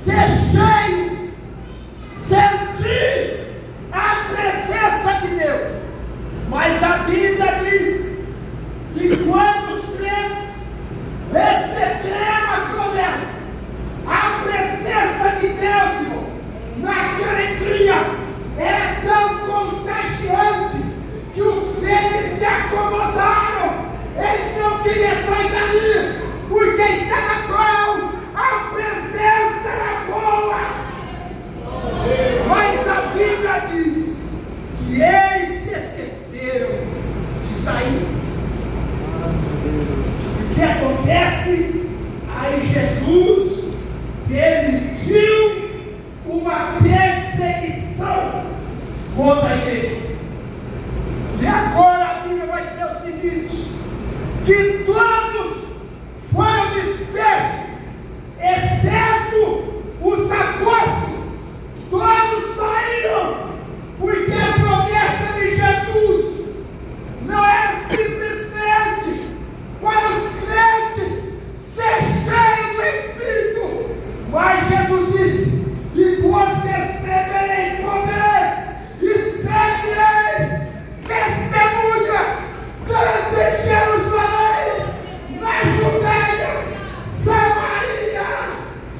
ser cheio, sentir a presença de Deus. Mas a Bíblia diz que quando os crentes receberam a promessa, a presença de Deus, irmão, naquele dia era tão contagiante que os crentes se acomodaram. Eles não queriam sair dali, porque estava bom, a presença era boa. Mas a Bíblia diz que eles se esqueceram de sair. O que acontece? Aí Jesus permitiu uma perseguição contra a igreja. E agora a Bíblia vai dizer o seguinte: que todos foram dispersos, exceto os apóstolos. Todos saíram, porque a promessa de Jesus não era simplesmente para os crentes ser cheios do Espírito, mas Jesus disse: e vós receberei poder e sereis testemunha, tanto em Jerusalém, na Judeia, Samaria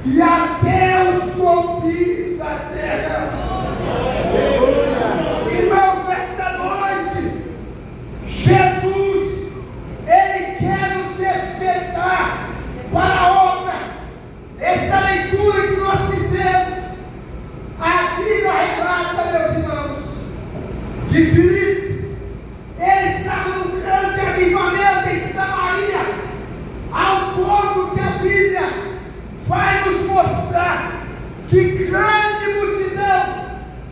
e até os confins da terra. Irmãos, nesta noite, Jesus, Ele quer nos despertar para a obra. Essa leitura que nós fizemos, a Bíblia relata, meus irmãos, que Filipe, ele estava num grande avivamento em Samaria, ao ponto que a Bíblia vai nos mostrar que grande multidão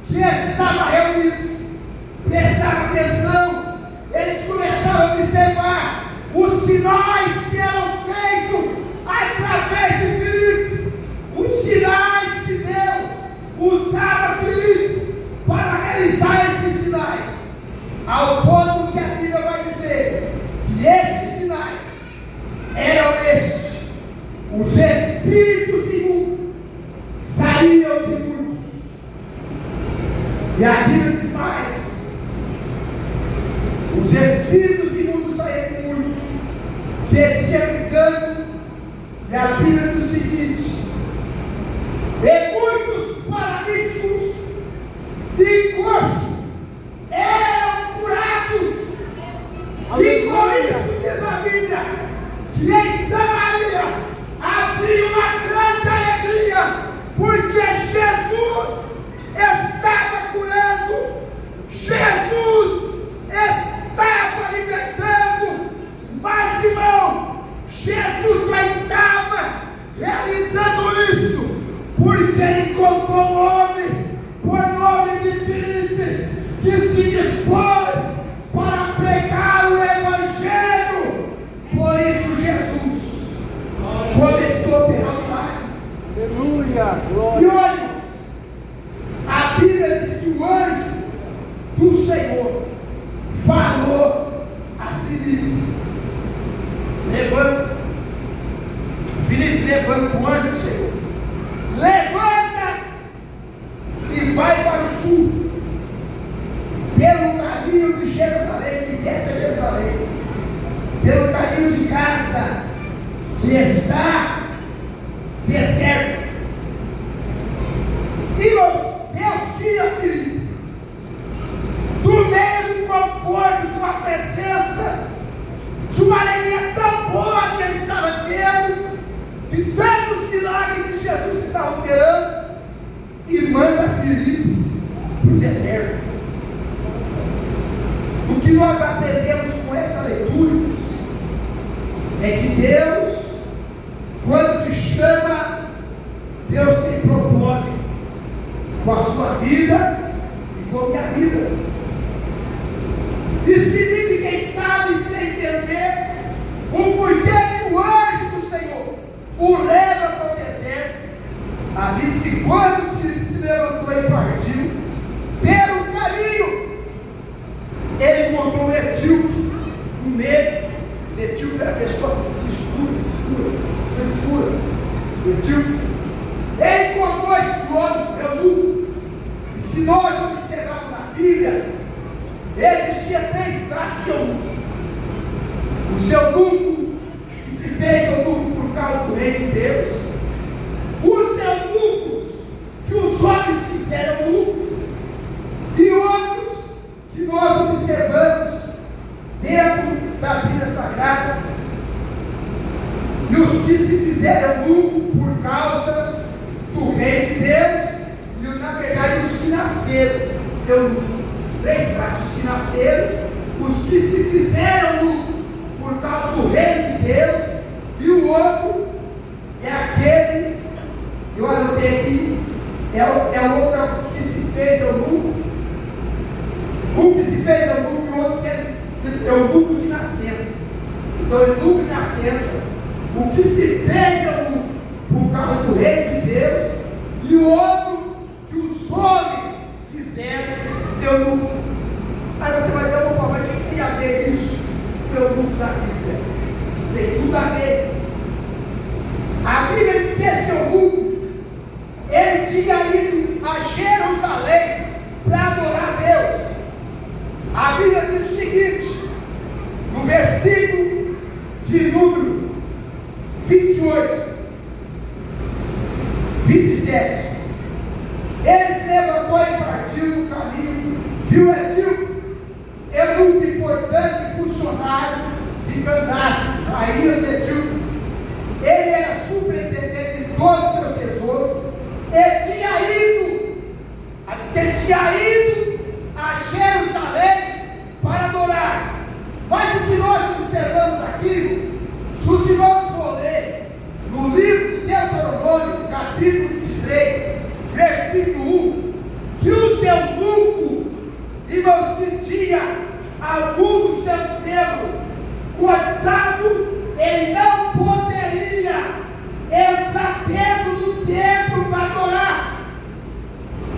que estava reunida. Prestava atenção, eles começaram a observar os sinais que eram feitos através de Filipe, os sinais que Deus usava Filipe para realizar esses sinais, ao ponto que a Bíblia vai dizer que esses sinais eram estes: os espíritos imundos saíam de muitos. E a Bíblia diz mais: os espíritos imundos saíam de muitos, que eles tinham brincando. E a Bíblia diz o seguinte: e muitos paralíticos e coxos eram curados. E com isso diz a Bíblia que em Samaria havia uma grande alegria, porque Jesus estava curando, Jesus estava libertando. Mas, irmão, Jesus só estava realizando isso porque ele encontrou um homem por nome de Filipe, que se dispôs para pregar o Evangelho. Por isso Jesus começou a derramar. Aleluia, glória. E olha, a Bíblia diz que o anjo do Senhor falou a Filipe: levanta. Filipe levanta, o anjo do Senhor levanta e vai para o sul, pelo caminho de Jerusalém, que desce a Jerusalém, pelo caminho de Gaza, que está deserto. E Deus tira Filipe do meio do conforto, de uma presença, de uma alegria tão boa que ele estava tendo, de tantos milagres que Jesus estava operando, e manda Filipe para o deserto. O que nós aprendemos com essa leitura é que Deus, quando te chama, Deus tem propósito com a sua vida e com a minha vida. E Filipe, quem sabe, sem entender o porquê que o anjo do Senhor o leva para o deserto, ali se quando Filipe se levantou e partiu, pelo caminho, ele encontrou um etíope no meio. Esse etíope era a pessoa escura. O etíope, ele encontrou nós observarmos na Bíblia, existia 3 classes de eunuco. Os eunucos que se fez eunuco por causa do reino de Deus, os eunucos que os homens fizeram eunuco, e outros que nós observamos dentro da Bíblia Sagrada, e os que se fizeram eunuco por causa do reino de Deus, e na verdade os que nasceram eunuco. 3 classes: os que nasceram, os que se fizeram eunuco por causa do reino de Deus, e o outro é aquele, eu anotei aqui, é o outro que se fez eunuco. Um que se fez eunuco e o outro que é eunuco de nascença. Então, eunuco de nascença, o que se fez eunuco por causa do reino de Deus, e o outro que os homens fizeram eunuco. Aí você vai dizer: opa, mas o que tem a ver isso com o eunuco da Bíblia? Tem tudo a ver. A Bíblia diz que esse eunuco, ele tinha ido a Jerusalém para adorar Deus. A Bíblia diz o seguinte, no versículo de número 28, 27, ele se levantou e partiu no caminho, viu Etíope, eunuco importante funcionário de Candace, rainha de Etíopes. Ele era superintendente de todos os seus tesouros. Ele tinha ido a Jerusalém para adorar. Mas o que nós observamos aqui, se nós for ler no livro de Deuteronômio, capítulo 23, versículo 1, que o seu eunuco, irmãos, que tinha algum dos seus membros cortado, ele não poderia entrar dentro do templo para adorar.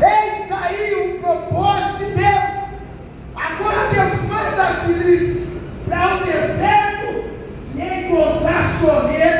Eis aí o propósito de Deus. Agora Deus manda Filipe para o deserto se encontrar somente